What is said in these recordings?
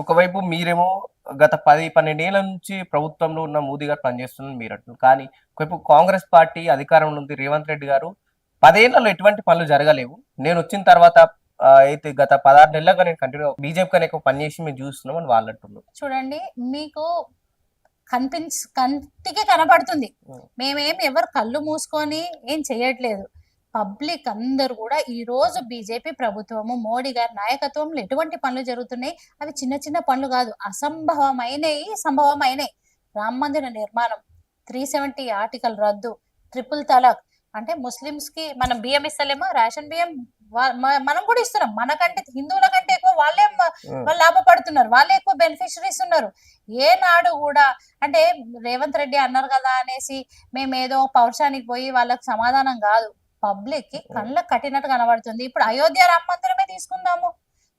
ఒకవైపు మీరేమో గత 10, 12 ఏళ్ల నుంచి ప్రభుత్వంలో ఉన్న మోదీ గారు పనిచేస్తున్నారు మీరంటున్నారు. కానీ ఒకవైపు కాంగ్రెస్ పార్టీ అధికారంలో ఉంది. రేవంత్ రెడ్డి గారు 10 ఏళ్లలో ఎటువంటి పనులు జరగలేవు. నేనొచ్చిన తర్వాత అయితే గత 16 నెలలుగా నేను కంటిన్యూ బీజేపీ కన్నా ఎక్కువ పని చేసి మేము చూస్తున్నాం అని వాళ్ళంటున్నారు. చూడండి, మీకు కంటికి కనపడుతుంది. మేమేం ఎవరు కళ్ళు మూసుకొని ఏం చేయట్లేదు. పబ్లిక్ అందరూ కూడా ఈ రోజు బీజేపీ ప్రభుత్వము మోడీ గారి నాయకత్వంలో ఎటువంటి పనులు జరుగుతున్నాయి, అవి చిన్న చిన్న పనులు కాదు, అసంభవమైనవి సంభవమైనయి. రామ మందిర నిర్మాణం, 370 ఆర్టికల్ రద్దు, ట్రిపుల్ తలాక్. అంటే ముస్లిమ్స్ కి మనం బియ్యం ఇస్తలేమో, రేషన్ బియ్యం మనం కూడా ఇస్తున్నాం. మనకంటే హిందువుల కంటే ఎక్కువ వాళ్ళు లాభపడుతున్నారు, వాళ్ళే ఎక్కువ బెనిఫిషరీస్ ఉన్నారు. ఏనాడు కూడా అంటే రేవంత్ రెడ్డి అన్నారు కదా అనేసి మేమేదో పౌరుషానికి పోయి వాళ్ళకి సమాధానం కాదు. పబ్లిక్ కి కళ్ళకు కట్టినట్టు కనబడుతుంది. ఇప్పుడు అయోధ్య రామ మందిరమే తీసుకుందాము,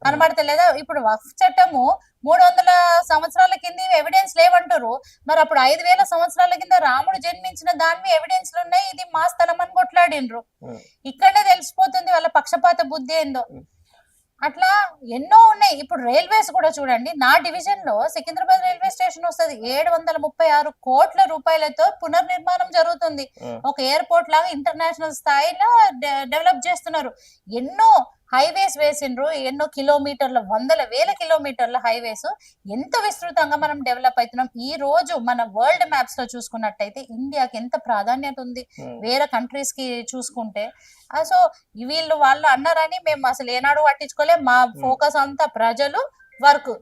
కనబడతలేదా? ఇప్పుడు వక్ఫ్ చట్టము 300 సంవత్సరాల కింద ఎవిడెన్స్ లేవంటారు. మరి అప్పుడు 5000 సంవత్సరాల కింద రాముడు జన్మించిన దాని ఎవిడెన్స్లు ఉన్నాయి. ఇది మా స్థలం అని కొట్లాడినరు. ఇక్కడనే తెలిసిపోతుంది వాళ్ళ పక్షపాత బుద్ధి ఏందో. అట్లా ఎన్నో ఉన్నాయి. ఇప్పుడు రైల్వేస్ కూడా చూడండి, నా డివిజన్ లో సికింద్రాబాద్ రైల్వే స్టేషన్ వస్తుంది. 736 కోట్ల రూపాయలతో పునర్నిర్మాణం జరుగుతుంది. ఒక ఎయిర్పోర్ట్ లాగా ఇంటర్నేషనల్ స్థాయిలో డెవలప్ చేస్తున్నారు. ఎన్నో హైవేస్ వేసిండ్రు, ఎన్నో కిలోమీటర్ల, వందల వేల కిలోమీటర్ల హైవేస్. ఎంత విస్తృతంగా మనం డెవలప్ అవుతున్నాం. ఈ రోజు మన వరల్డ్ మ్యాప్స్ లో చూసుకున్నట్టయితే ఇండియాకి ఎంత ప్రాధాన్యత ఉంది వేరే కంట్రీస్ కి చూసుకుంటే. సో వాళ్ళు అన్నారని మేము అసలు ఏనాడు పట్టించుకోలే. మా ఫోకస్ అంతా ప్రజలు, వర్క్.